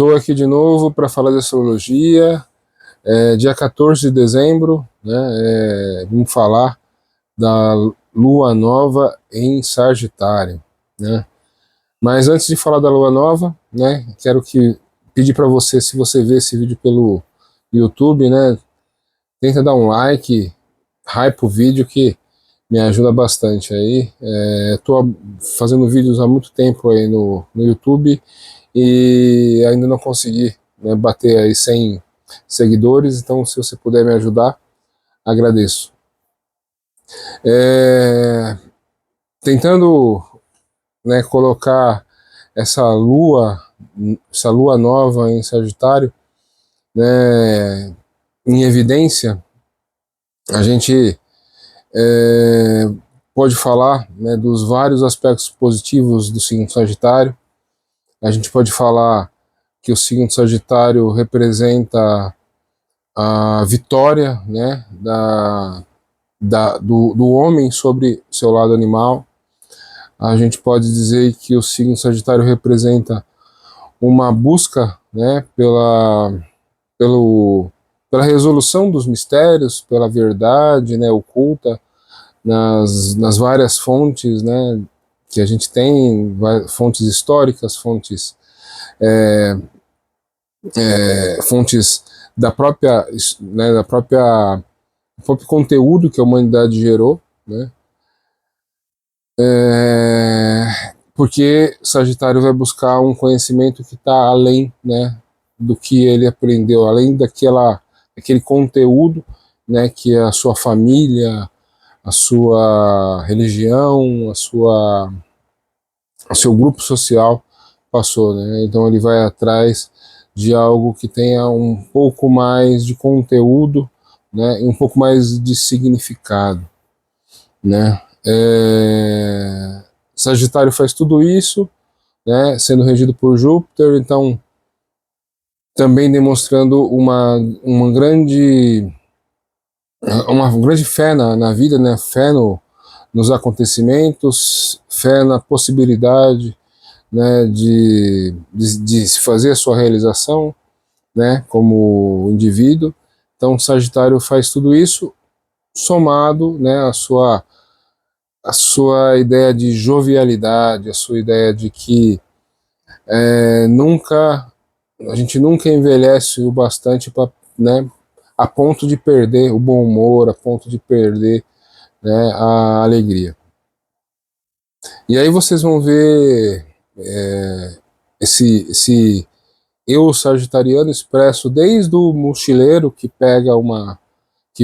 Estou aqui de novo para falar de astrologia. Dia 14 de dezembro, né? Vamos falar da lua nova em Sagitário, né? Mas antes de falar da lua nova, né, quero pedir para você, se você vê esse vídeo pelo YouTube, né, tenta dar um like, hype o vídeo que me ajuda bastante aí. Estou fazendo vídeos há muito tempo aí no YouTube e ainda não consegui, né, bater aí 100 seguidores, então se você puder me ajudar, agradeço. Tentando, né, colocar essa lua nova em Sagitário, né, em evidência, a gente pode falar, né, dos vários aspectos positivos do signo Sagitário. A gente pode falar que o signo Sagitário representa a vitória, né, do homem sobre seu lado animal. A gente pode dizer que o signo Sagitário representa uma busca, né, pela resolução dos mistérios, pela verdade, né, oculta nas várias fontes, né, que a gente tem, fontes históricas, fontes da própria, né, do próprio conteúdo que a humanidade gerou, né? Porque Sagitário vai buscar um conhecimento que está além, né, do que ele aprendeu, além daquele conteúdo, né, que a sua família, a sua religião, o seu grupo social passou, né? Então ele vai atrás de algo que tenha um pouco mais de conteúdo, né, e um pouco mais de significado, né? Sagitário faz tudo isso, né, sendo regido por Júpiter, então também demonstrando uma grande fé na vida, né, fé nos acontecimentos, fé na possibilidade, né, de se fazer a sua realização, né, como indivíduo. Então Sagitário faz tudo isso somado, né, a sua ideia de jovialidade, a sua ideia de que a gente nunca envelhece o bastante para, né, a ponto de perder o bom humor, a ponto de perder, né, a alegria. E aí vocês vão ver esse eu sagitariano expresso desde o mochileiro que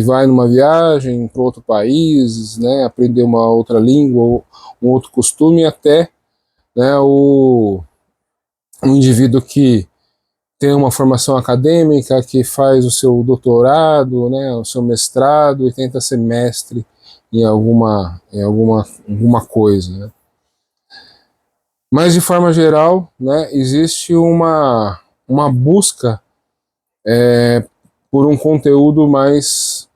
vai numa viagem para outro país, né, aprender uma outra língua ou um outro costume, até, né, um indivíduo que tem uma formação acadêmica, que faz o seu doutorado, né, o seu mestrado e tenta ser mestre em alguma coisa, né. Mas de forma geral, né, existe uma busca por um conteúdo mais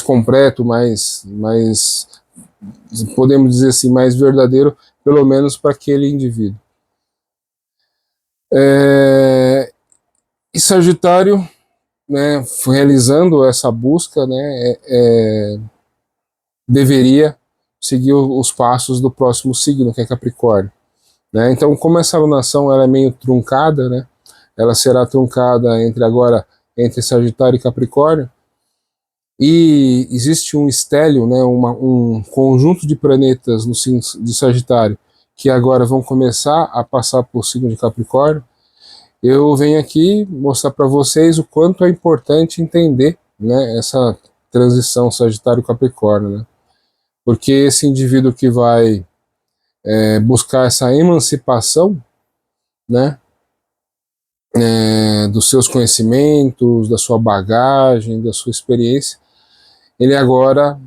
completo, podemos dizer assim, mais verdadeiro, pelo menos para aquele indivíduo. E Sagitário, né, realizando essa busca, né, deveria seguir os passos do próximo signo, que é Capricórnio, né? Então, como essa alunação ela é meio truncada, né, ela será truncada entre Sagitário e Capricórnio, e existe um estélio, né, um conjunto de planetas no signo de Sagitário que agora vão começar a passar por signo de Capricórnio. Eu venho aqui mostrar para vocês o quanto é importante entender, né, essa transição Sagitário-Capricórnio, né? Porque esse indivíduo que vai buscar essa emancipação, né, dos seus conhecimentos, da sua bagagem, da sua experiência, ele agora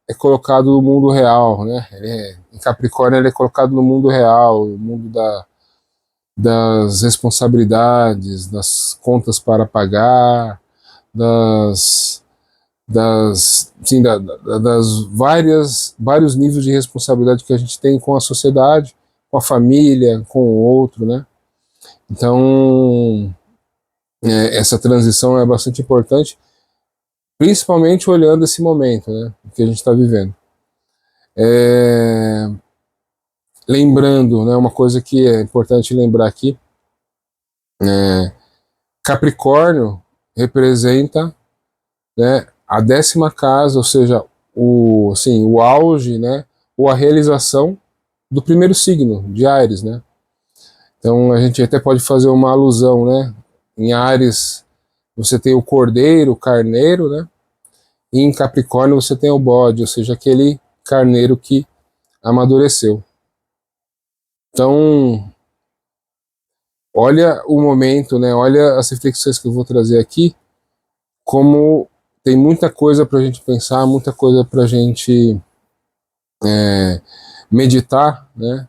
é colocado no mundo real, né? Em Capricórnio ele é colocado no mundo real, no mundo das responsabilidades, das contas para pagar, vários níveis de responsabilidade que a gente tem com a sociedade, com a família, com o outro, né? Então, essa transição é bastante importante, principalmente olhando esse momento, né, que a gente está vivendo. Lembrando, né, uma coisa que é importante lembrar aqui, Capricórnio representa, né, a 10ª casa, ou seja, o auge, né, ou a realização do primeiro signo de Áries, né? Então a gente até pode fazer uma alusão, né? Em Áries você tem o cordeiro, o carneiro, né? E em Capricórnio você tem o bode, ou seja, aquele carneiro que amadureceu. Então, olha o momento, né? Olha as reflexões que eu vou trazer aqui, como tem muita coisa para a gente pensar, muita coisa para a gente meditar, né?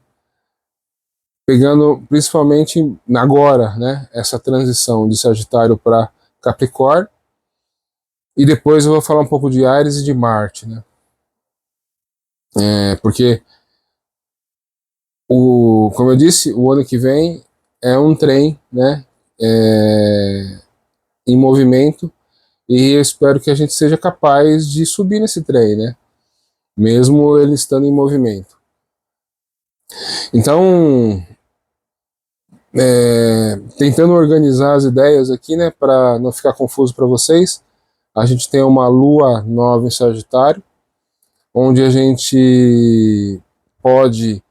Pegando principalmente agora, né? Essa transição de Sagitário para Capricórnio, e depois eu vou falar um pouco de Áries e de Marte, né? Porque como eu disse, o ano que vem é um trem, né? Em movimento, e eu espero que a gente seja capaz de subir nesse trem, né? Mesmo ele estando em movimento. Então, tentando organizar as ideias aqui, né, para não ficar confuso para vocês, a gente tem uma lua nova em Sagitário, onde a gente pode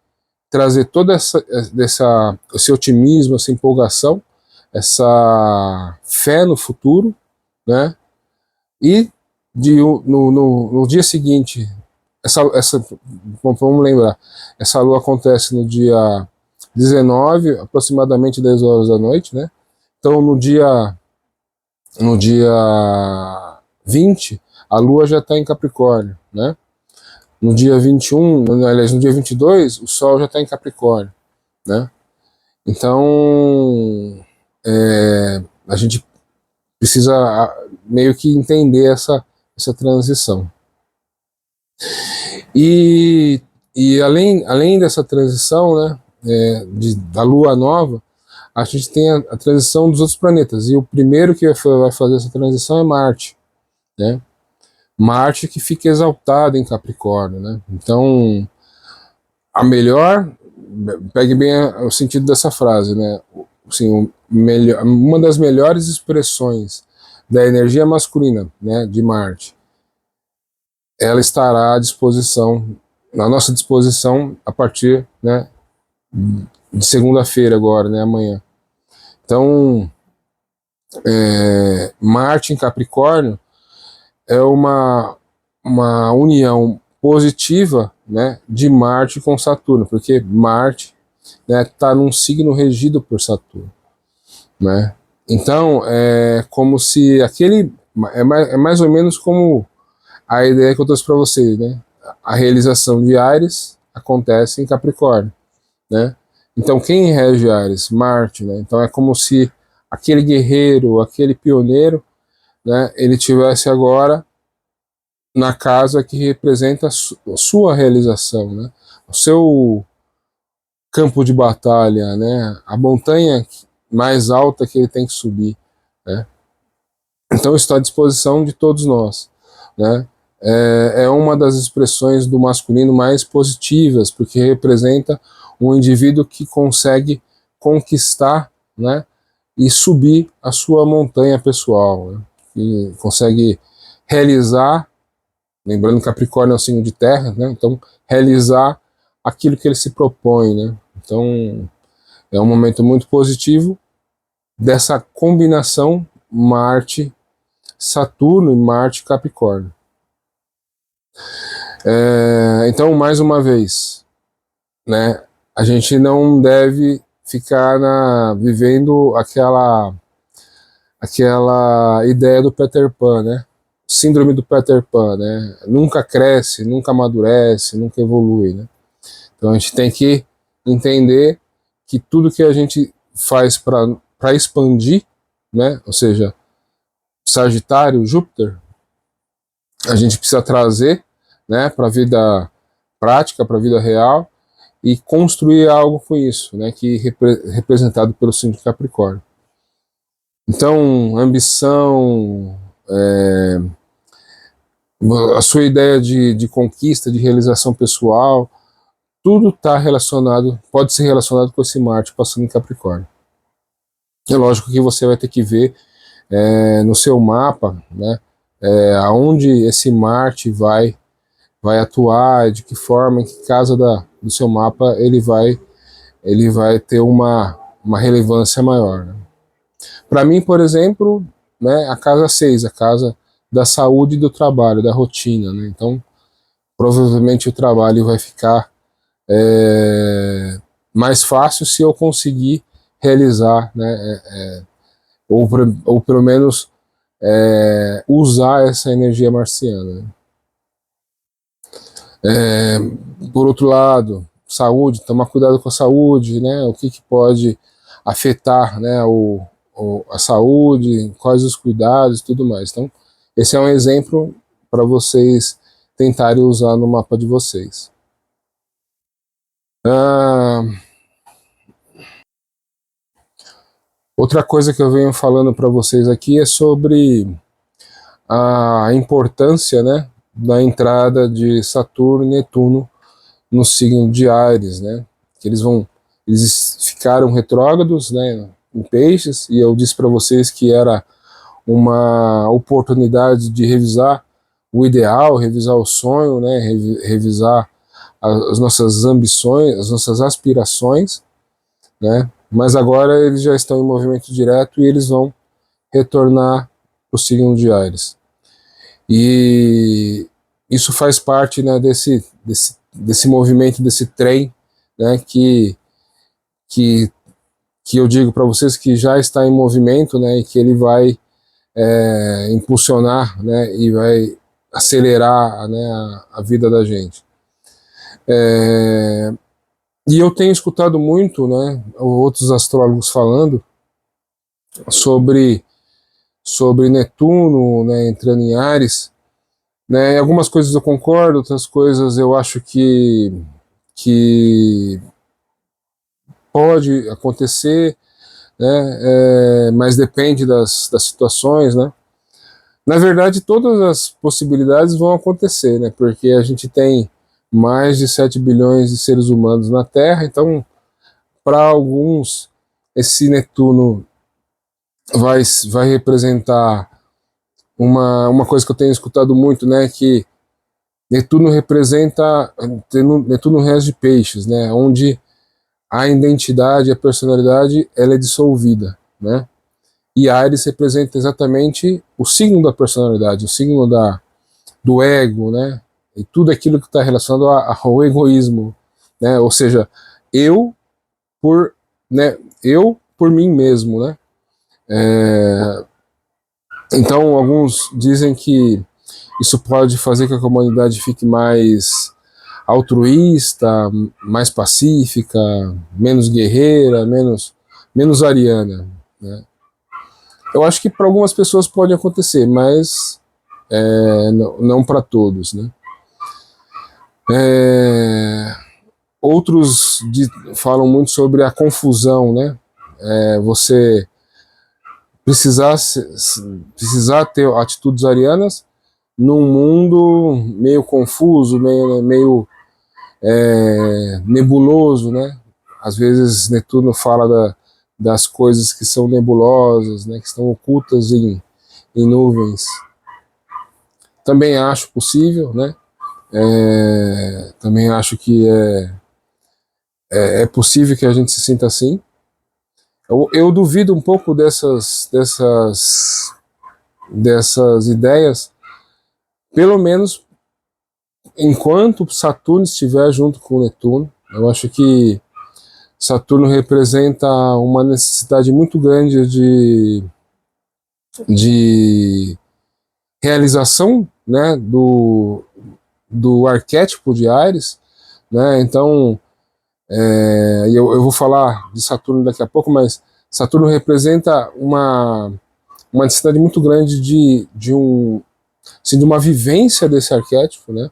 trazer todo esse otimismo, essa empolgação, essa fé no futuro, né? E no dia seguinte, vamos lembrar, essa lua acontece no dia 19, aproximadamente 10 horas da noite, né? Então no dia 20, a lua já está em Capricórnio, né? No dia 21, aliás, no dia 22, o Sol já está em Capricórnio, né? Então, a gente precisa meio que entender essa transição. E além dessa transição, né, da Lua nova, a gente tem a transição dos outros planetas. E o primeiro que vai fazer essa transição é Marte, né? Marte que fica exaltado em Capricórnio, né? Então, pegue bem o sentido dessa frase, né? Assim, uma das melhores expressões da energia masculina, né, de Marte, ela estará à disposição, na nossa disposição, a partir, né, de segunda-feira agora, né, amanhã. Então, Marte em Capricórnio é uma união positiva, né, de Marte com Saturno, porque Marte está, né, num signo regido por Saturno, né? Então é como se é mais ou menos como a ideia que eu trouxe para vocês, né? A realização de Áries acontece em Capricórnio, né? Então quem rege Áries? Marte, né? Então é como se aquele guerreiro, aquele pioneiro, né, ele tivesse agora na casa que representa a sua realização, né? O seu campo de batalha, né? A montanha mais alta que ele tem que subir, né? Então está à disposição de todos nós, né? É uma das expressões do masculino mais positivas, porque representa um indivíduo que consegue conquistar, né, e subir a sua montanha pessoal, né? Que consegue realizar, lembrando que Capricórnio é um signo de terra, né? Então realizar aquilo que ele se propõe, né? Então é um momento muito positivo dessa combinação Marte-Saturno e Marte-Capricórnio. Então, mais uma vez, né, a gente não deve ficar vivendo aquela ideia do Peter Pan, né? Síndrome do Peter Pan, né? Nunca cresce, nunca amadurece, nunca evolui, né? Então a gente tem que entender que tudo que a gente faz para expandir, né? Ou seja, Sagitário, Júpiter, a gente precisa trazer, né, para a vida prática, para a vida real, e construir algo com isso, né, que representado pelo signo de Capricórnio. Então, ambição, a sua ideia de conquista, de realização pessoal, tudo está relacionado, pode ser relacionado com esse Marte passando em Capricórnio. É lógico que você vai ter que ver no seu mapa, né, aonde esse Marte vai atuar, de que forma, em que casa do seu mapa ele vai ter uma relevância maior. Né? Para mim, por exemplo, né, a casa 6, a casa da saúde e do trabalho, da rotina. Né? Então, provavelmente o trabalho vai ficar mais fácil se eu conseguir realizar, né, ou pelo menos usar essa energia marciana. Né? Por outro lado, saúde, tomar cuidado com a saúde, né? O que pode afetar, né, a saúde, quais os cuidados e tudo mais. Então, esse é um exemplo para vocês tentarem usar no mapa de vocês. Outra coisa que eu venho falando para vocês aqui é sobre a importância, né, da entrada de Saturno e Netuno no signo de Áries, né? Que eles ficaram retrógrados, né, em Peixes, e eu disse para vocês que era uma oportunidade de revisar o ideal, revisar o sonho, né, revisar as nossas ambições, as nossas aspirações, né? Mas agora eles já estão em movimento direto e eles vão retornar para o signo de Áries. E isso faz parte, né, desse movimento, desse trem, né, que eu digo para vocês que já está em movimento, né, e que ele vai impulsionar, né, e vai acelerar, né, a vida da gente. E eu tenho escutado muito, né, outros astrólogos falando sobre Netuno, né, entrando em Áries, né, algumas coisas eu concordo, outras coisas eu acho que pode acontecer, né, mas depende das situações, né. Na verdade, todas as possibilidades vão acontecer, né, porque a gente tem mais de 7 bilhões de seres humanos na Terra, então, para alguns, esse Netuno vai representar uma coisa que eu tenho escutado muito, né, que Netuno representa, Netuno rege Peixes, né, onde a identidade, a personalidade, ela é dissolvida, né, e Áries representa exatamente o signo da personalidade, o signo do ego, né, e tudo aquilo que está relacionado ao egoísmo, né, ou seja, eu por mim mesmo, né. Então, alguns dizem que isso pode fazer com que a humanidade fique mais altruísta, mais pacífica, menos guerreira, menos ariana, né. Eu acho que para algumas pessoas pode acontecer, mas não para todos, né. Outros falam muito sobre a confusão, né. Você precisar ter atitudes arianas num mundo meio confuso, meio nebuloso, né? Às vezes Netuno fala das coisas que são nebulosas, né? Que estão ocultas em nuvens. Também acho possível, né? Também acho que é possível que a gente se sinta assim. Eu duvido um pouco dessas ideias, pelo menos enquanto Saturno estiver junto com Netuno. Eu acho que Saturno representa uma necessidade muito grande de realização, né, do arquétipo de Áries, né. Então, eu vou falar de Saturno daqui a pouco, mas Saturno representa uma necessidade muito grande de uma vivência desse arquétipo, né,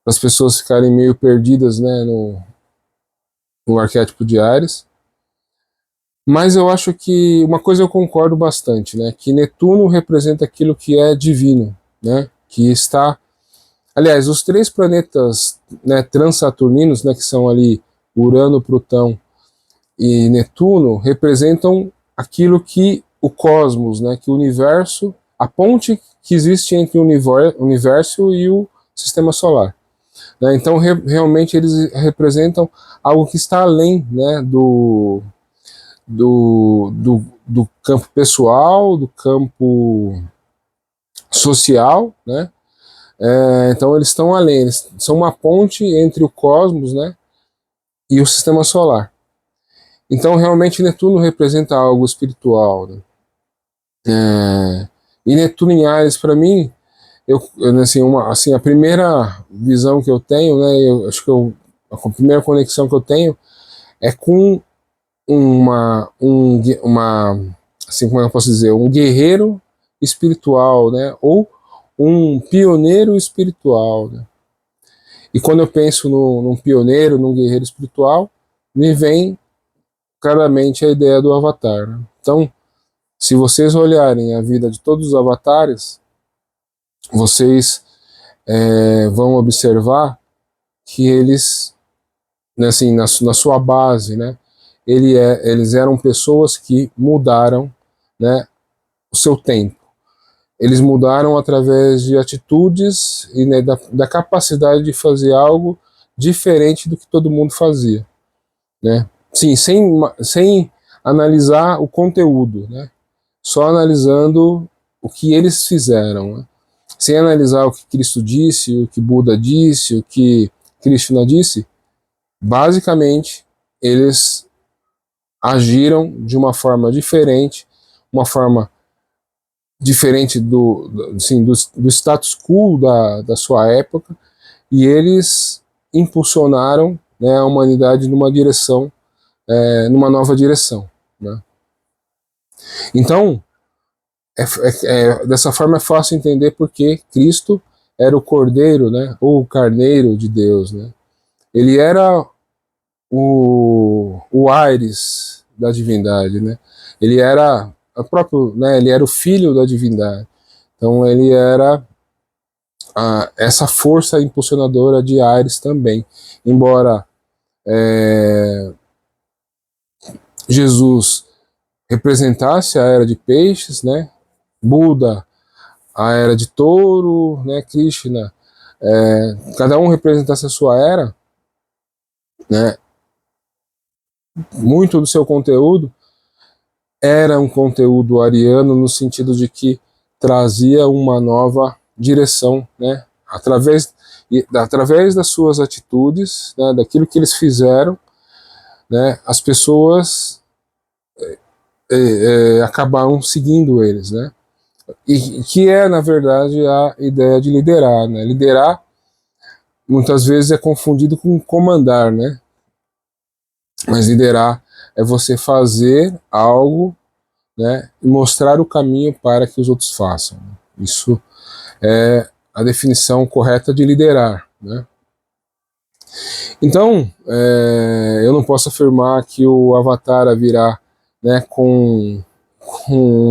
para as pessoas ficarem meio perdidas, né, o arquétipo de Áries. Mas eu acho que uma coisa eu concordo bastante, né? Que Netuno representa aquilo que é divino, né? Que está, aliás, os três planetas, né, transaturninos, né, que são ali Urano, Plutão e Netuno, representam aquilo que o cosmos, né, que o universo, a ponte que existe entre o universo e o sistema solar. Né? Então, realmente eles representam algo que está além, né, do campo pessoal, do campo social, né? Então eles estão além, eles são uma ponte entre o cosmos, né, e o sistema solar. Então realmente Netuno representa algo espiritual, né? E Netuno em Áries, para mim, assim, a primeira visão que eu tenho, né, eu acho que a primeira conexão que eu tenho é com assim, como eu posso dizer, um guerreiro espiritual, né, ou um pioneiro espiritual, né? E quando eu penso num pioneiro, num guerreiro espiritual, me vem claramente a ideia do Avatar, né? Então, se vocês olharem a vida de todos os avatares, vocês vão observar que eles, né, assim, na sua base, né, eles eram pessoas que mudaram, né, o seu tempo. Eles mudaram através de atitudes e, né, da capacidade de fazer algo diferente do que todo mundo fazia, né? Sim, sem analisar o conteúdo, né? Só analisando o que eles fizeram, né? Sem analisar o que Cristo disse, o que Buda disse, o que Krishna disse. Basicamente, eles agiram de uma forma diferente, uma forma diferente do status quo da sua época, e eles impulsionaram, né, a humanidade numa direção, numa nova direção, né? Então, dessa forma é fácil entender porque Cristo era o Cordeiro, né, ou o Carneiro de Deus, né? Ele era o Ares da divindade, né? Ele era né, ele era o filho da divindade. Então ele era essa força impulsionadora de Ares também. Embora Jesus representasse a era de peixes, né? Buda a era de touro, né? Krishna, cada um representasse a sua era, né? Muito do seu conteúdo era um conteúdo ariano no sentido de que trazia uma nova direção, né? Através das suas atitudes, né? Daquilo que eles fizeram, né? As pessoas acabaram seguindo eles, né? E que é, na verdade, a ideia de liderar, né? Liderar muitas vezes é confundido com comandar, né? Mas liderar é você fazer algo, né, e mostrar o caminho para que os outros façam. Isso é a definição correta de liderar, né? Então, eu não posso afirmar que o Avatar virá, né, com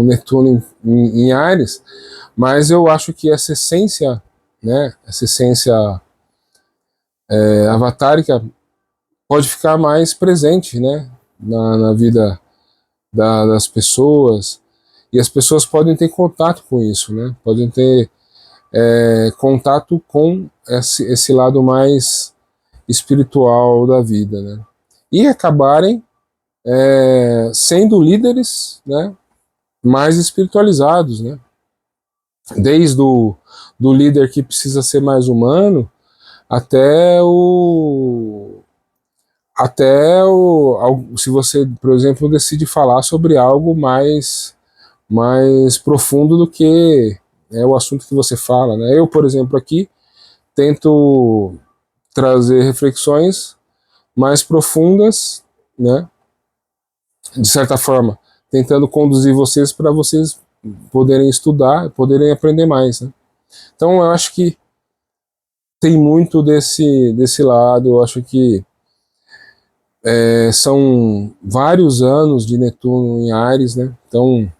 Netuno em Ares, mas eu acho que essa essência, né, essa essência avatárica pode ficar mais presente, né, na vida das pessoas, e as pessoas podem ter contato com isso, né, podem ter contato com esse lado mais espiritual da vida, né, e acabarem sendo líderes, né, mais espiritualizados, né, desde do líder que precisa ser mais humano até se você, por exemplo, decide falar sobre algo mais profundo do que o assunto que você fala, né? Eu, por exemplo, aqui tento trazer reflexões mais profundas, né? De certa forma, tentando conduzir vocês para vocês poderem estudar, poderem aprender mais, né? Então, eu acho que tem muito desse lado. Eu acho que são vários anos de Netuno em Áries, né? Então,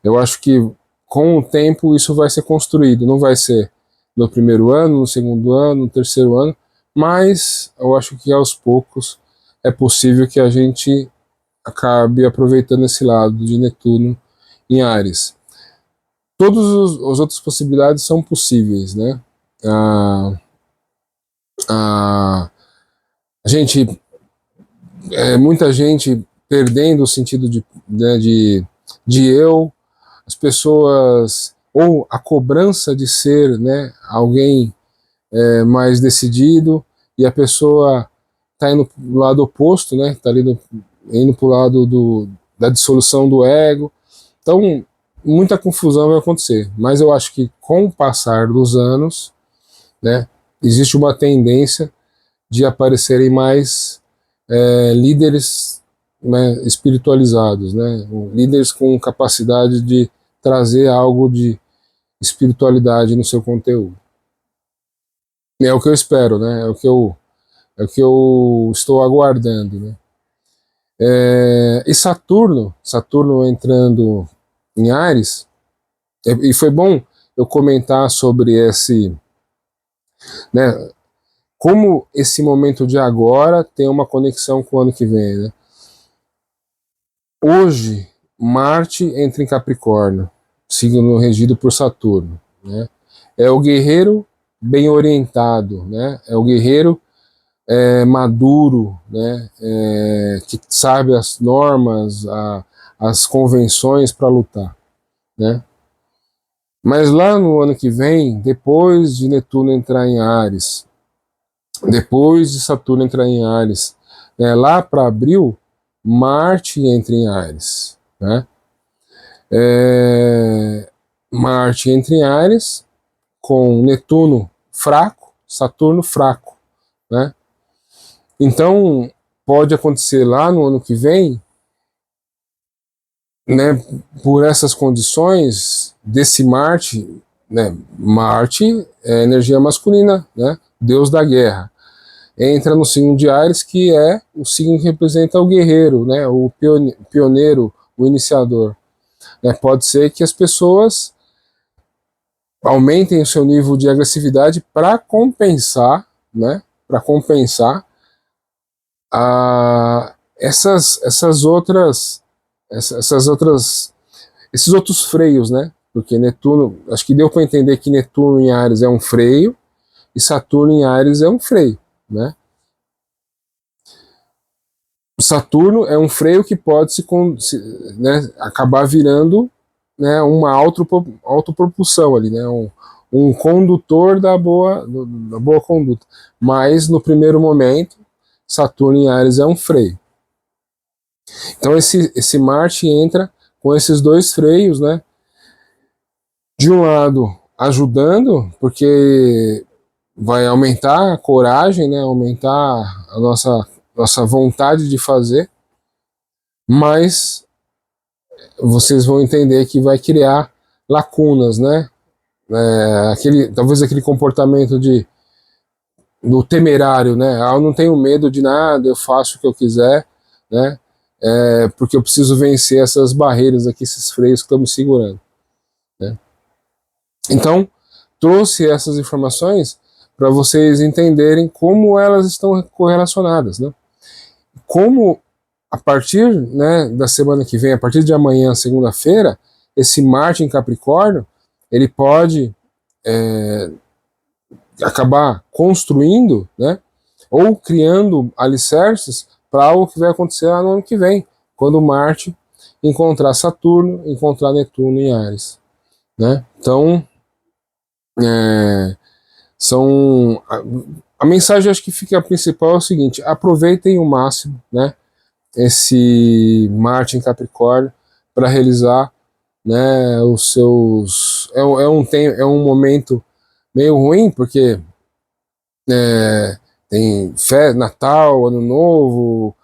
eu acho que com o tempo isso vai ser construído, não vai ser no primeiro ano, no segundo ano, no terceiro ano, mas eu acho que aos poucos é possível que a gente acabe aproveitando esse lado de Netuno em Áries. Todas as outras possibilidades são possíveis, né? A, a, a gente, muita gente perdendo o sentido né, de eu, as pessoas, ou a cobrança de ser, né, alguém mais decidido, e a pessoa está indo para o lado oposto, né, está indo para o lado da dissolução do ego. Então, muita confusão vai acontecer, mas eu acho que com o passar dos anos, né, existe uma tendência de aparecerem mais líderes, né, espiritualizados, né, líderes com capacidade de trazer algo de espiritualidade no seu conteúdo. É o que eu espero, né, é o que eu estou aguardando, né. E Saturno entrando em Áries, e foi bom eu comentar sobre né, como esse momento de agora tem uma conexão com o ano que vem, né? Hoje, Marte entra em Capricórnio, signo regido por Saturno, né? É o guerreiro bem orientado, né? É o guerreiro maduro, né? Que sabe as normas, as convenções para lutar, né? Mas lá no ano que vem, depois de Netuno entrar em Áries, depois de Saturno entrar em Áries, lá para abril, Marte entra em Áries, né? Marte entra em Áries com Netuno fraco, Saturno fraco, né? Então pode acontecer lá no ano que vem, né? Por essas condições desse Marte, né? Marte é energia masculina, né? Deus da guerra. Entra no signo de Áries, que é o signo que representa o guerreiro, né, o pioneiro, o iniciador. Pode ser que as pessoas aumentem o seu nível de agressividade para compensar, né, para compensar essas outras, esses outros freios, né? Porque Netuno, acho que deu para entender que Netuno em Áries é um freio e Saturno em Áries é um freio, né? Saturno é um freio que pode né, acabar virando, né, uma autopropulsão ali, né, um condutor da boa conduta. Mas no primeiro momento, Saturno em Áries é um freio. Então esse Marte entra com esses dois freios, né? De um lado ajudando, porque vai aumentar a coragem, né? Aumentar a nossa vontade de fazer, mas vocês vão entender que vai criar lacunas, né? Talvez aquele comportamento do temerário, né? Eu não tenho medo de nada, eu faço o que eu quiser, né? Porque eu preciso vencer essas barreiras aqui, esses freios que estão me segurando, né? Então, trouxe essas informações para vocês entenderem como elas estão correlacionadas, né? Como a partir, né, da semana que vem, a partir de amanhã, segunda-feira, esse Marte em Capricórnio, ele pode acabar construindo, né, ou criando alicerces para algo que vai acontecer lá no ano que vem, quando Marte encontrar Saturno, encontrar Netuno em Áries, né? Então, a mensagem acho que fica a principal é o seguinte: aproveitem o máximo, né, esse Marte em Capricórnio para realizar, né, os seus é um momento meio ruim porque tem Natal, Ano Novo,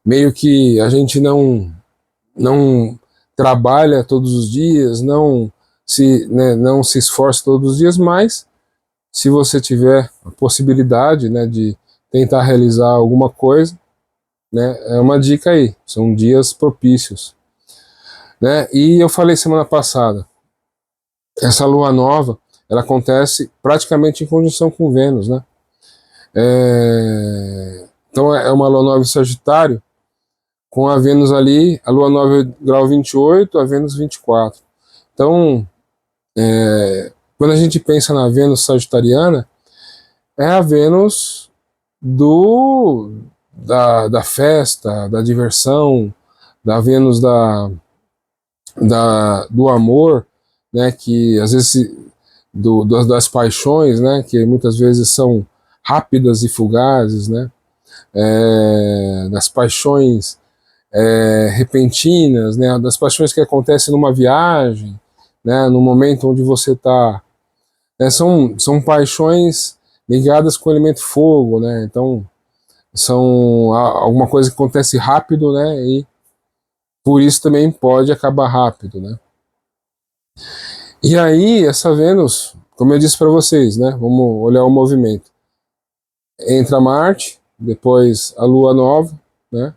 meio que a gente não trabalha todos os dias, não se esforça todos os dias, mas se você tiver a possibilidade, né, de tentar realizar alguma coisa, né, é uma dica aí, são dias propícios, né? E eu falei semana passada, essa lua nova, ela acontece praticamente em conjunção com Vênus, né? Então é uma lua nova em Sagitário, com a Vênus ali, a lua nova grau 28, a Vênus 24. Então, quando a gente pensa na Vênus sagitariana, é a Vênus da festa, da diversão, da Vênus do amor, né, que às vezes das paixões, né, que muitas vezes são rápidas e fugazes, né, das paixões repentinas, né, das paixões que acontecem numa viagem, né, no momento onde você está, né, são paixões ligadas com o elemento fogo, né, então são alguma coisa que acontece rápido, né, e por isso também pode acabar rápido, né. E aí, essa Vênus, como eu disse para vocês, né, vamos olhar o movimento. Entra Marte, depois a Lua nova, né,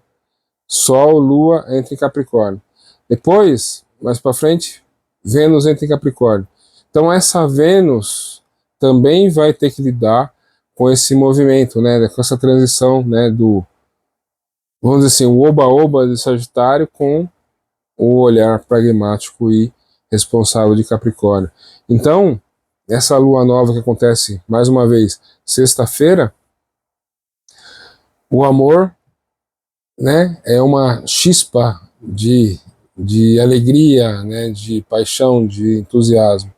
Sol, Lua entra em Capricórnio. Depois, mais para frente, Vênus entra em Capricórnio. Então essa Vênus também vai ter que lidar com esse movimento, né, com essa transição, né, vamos dizer assim, o oba-oba de Sagitário com o olhar pragmático e responsável de Capricórnio. Então, essa lua nova que acontece, mais uma vez, sexta-feira, o amor, né, é uma chispa de alegria, né, de paixão, de entusiasmo,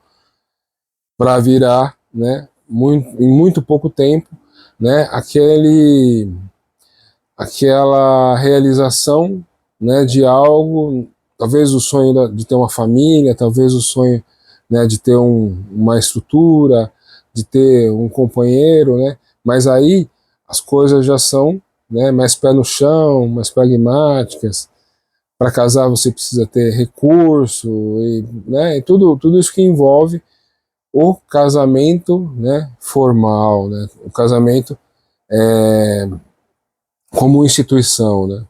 para virar, né, em muito pouco tempo, né, aquela realização, né, de algo, talvez o sonho de ter uma família, talvez o sonho, né, de ter uma estrutura, de ter um companheiro, né, mas aí as coisas já são, né, mais pé no chão, mais pragmáticas. Para casar você precisa ter recurso, e, né, e tudo isso que envolve o casamento, né, formal, né, o casamento como instituição, né.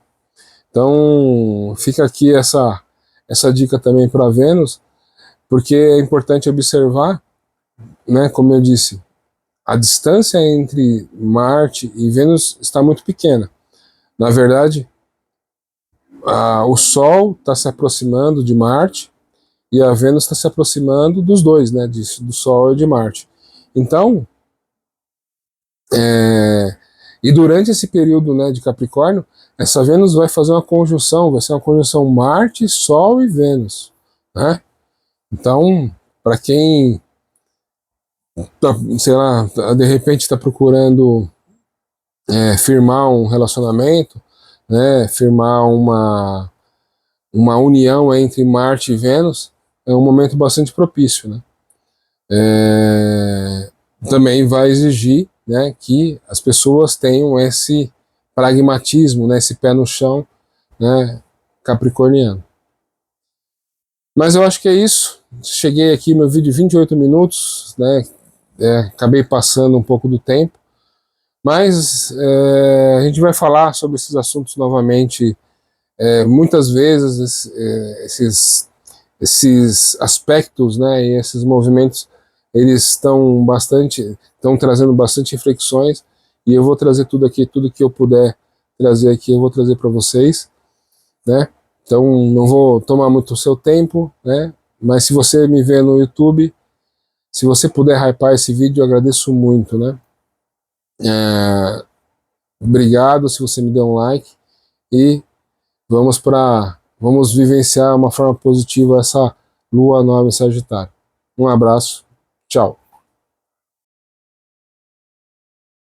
Então, fica aqui essa dica também para Vênus, porque é importante observar, né, como eu disse, a distância entre Marte e Vênus está muito pequena. Na verdade, o Sol está se aproximando de Marte e a Vênus está se aproximando dos dois, né, do Sol e de Marte. Então, e durante esse período, né, de Capricórnio, essa Vênus vai fazer uma conjunção, vai ser uma conjunção Marte, Sol e Vênus, né? Então, para quem, sei lá, de repente está procurando firmar um relacionamento, né, firmar uma união entre Marte e Vênus, é um momento bastante propício, né? Também vai exigir, né, que as pessoas tenham esse pragmatismo, né, esse pé no chão, né, capricorniano. Mas eu acho que é isso. Cheguei aqui, meu vídeo 28 minutos, né, acabei passando um pouco do tempo, mas a gente vai falar sobre esses assuntos novamente muitas vezes, esses aspectos, né, e esses movimentos, eles estão trazendo bastante reflexões, e eu vou trazer tudo que eu puder trazer aqui, eu vou trazer para vocês, né? Então não vou tomar muito o seu tempo, né? Mas se você me vê no YouTube, se você puder hypar esse vídeo, eu agradeço muito, né? Obrigado se você me der um like e vamos vivenciar uma forma positiva essa lua nova em Sagitário. Um abraço, tchau.